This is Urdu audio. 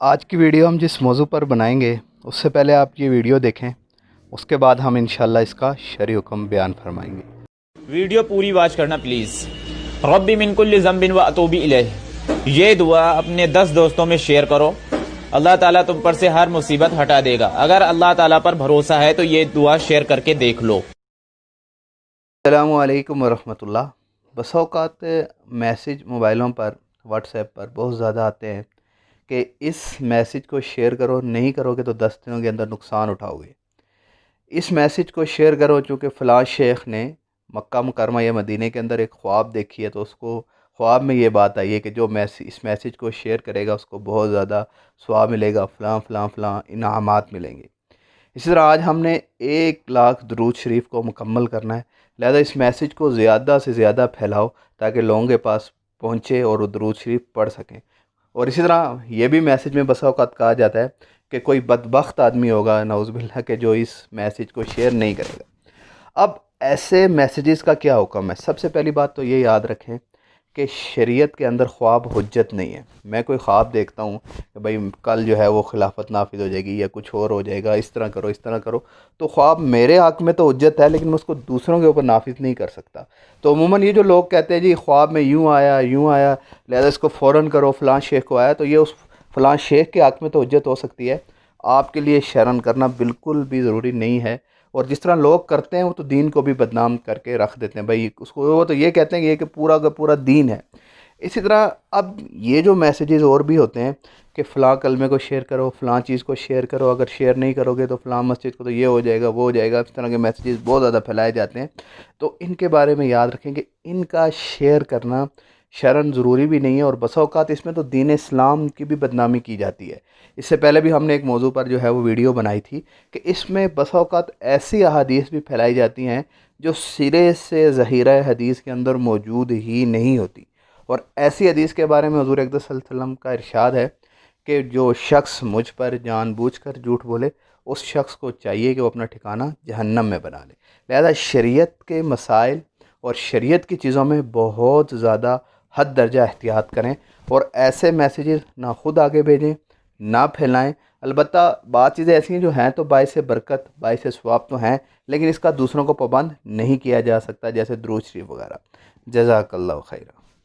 آج کی ویڈیو ہم جس موضوع پر بنائیں گے اس سے پہلے آپ یہ ویڈیو دیکھیں، اس کے بعد ہم انشاءاللہ اس کا شرعی حکم بیان فرمائیں گے۔ ویڈیو پوری واچ کرنا پلیز۔ ربی من کل ذنب و اتوب الیہ، یہ دعا اپنے 10 دوستوں میں شیئر کرو، اللہ تعالیٰ تم پر سے ہر مصیبت ہٹا دے گا۔ اگر اللہ تعالیٰ پر بھروسہ ہے تو یہ دعا شیئر کر کے دیکھ لو۔ السلام علیکم ورحمۃ اللہ۔ بس اوقات میسیج موبائلوں پر، واٹس ایپ پر بہت زیادہ آتے ہیں کہ اس میسیج کو شیئر کرو، نہیں کرو گے تو 10 دنوں کے اندر نقصان اٹھاؤ گے۔ اس میسیج کو شیئر کرو چونکہ فلاں شیخ نے مکہ مکرمہ یا مدینہ کے اندر ایک خواب دیکھی ہے، تو اس کو خواب میں یہ بات آئی ہے کہ جو اس میسیج کو شیئر کرے گا اس کو بہت زیادہ ثواب ملے گا، فلاں فلاں فلاں انعامات ملیں گے۔ اسی طرح آج ہم نے 1,00,000 درود شریف کو مکمل کرنا ہے، لہذا اس میسیج کو زیادہ سے زیادہ پھیلاؤ تاکہ لوگوں کے پاس پہنچے اور وہ درود شریف پڑھ سکیں۔ اور اسی طرح یہ بھی میسیج میں بسا اوقات کہا جاتا ہے کہ کوئی بدبخت آدمی ہوگا نعوذ باللہ کہ جو اس میسیج کو شیئر نہیں کرے گا۔ اب ایسے میسیجز کا کیا حکم ہے؟ سب سے پہلی بات تو یہ یاد رکھیں کہ شریعت کے اندر خواب حجت نہیں ہے۔ میں کوئی خواب دیکھتا ہوں کہ بھائی کل جو ہے وہ خلافت نافذ ہو جائے گی یا کچھ اور ہو جائے گا، اس طرح کرو اس طرح کرو، تو خواب میرے حق میں تو حجت ہے لیکن میں اس کو دوسروں کے اوپر نافذ نہیں کر سکتا۔ تو عموماً یہ جو لوگ کہتے ہیں جی خواب میں یوں آیا لہذا اس کو فوراً کرو، فلاں شیخ کو آیا، تو یہ اس فلاں شیخ کے حق میں تو حجت ہو سکتی ہے، آپ کے لیے شرعاً کرنا بالکل بھی ضروری نہیں ہے۔ اور جس طرح لوگ کرتے ہیں وہ تو دین کو بھی بدنام کر کے رکھ دیتے ہیں، بھائی اس کو وہ تو یہ کہتے ہیں کہ یہ کہ پورا کا پورا دین ہے۔ اسی طرح اب یہ جو میسیجز اور بھی ہوتے ہیں کہ فلاں کلمے کو شیئر کرو، فلاں چیز کو شیئر کرو، اگر شیئر نہیں کرو گے تو فلاں مسجد کو تو یہ ہو جائے گا وہ ہو جائے گا، اس طرح کے میسیجز بہت زیادہ پھیلائے جاتے ہیں۔ تو ان کے بارے میں یاد رکھیں کہ ان کا شیئر کرنا شرعاً ضروری بھی نہیں ہے، اور بسا اوقات اس میں تو دین اسلام کی بھی بدنامی کی جاتی ہے۔ اس سے پہلے بھی ہم نے ایک موضوع پر جو ہے وہ ویڈیو بنائی تھی کہ اس میں بسا اوقات ایسی احادیث بھی پھیلائی جاتی ہیں جو سرے سے ذخیرہ حدیث کے اندر موجود ہی نہیں ہوتی، اور ایسی حدیث کے بارے میں حضور اقدس صلی اللہ علیہ وسلم کا ارشاد ہے کہ جو شخص مجھ پر جان بوجھ کر جھوٹ بولے اس شخص کو چاہیے کہ وہ اپنا ٹھکانہ جہنم میں بنا لے۔ لہذا شریعت کے مسائل اور شریعت کی چیزوں میں بہت زیادہ حد درجہ احتیاط کریں، اور ایسے میسیجز نہ خود آگے بھیجیں نہ پھیلائیں۔ البتہ بعض چیزیں ایسی ہیں جو ہیں تو باعث برکت باعث ثواب تو ہیں، لیکن اس کا دوسروں کو پابند نہیں کیا جا سکتا، جیسے درود شریف وغیرہ۔ جزاک اللہ خیر۔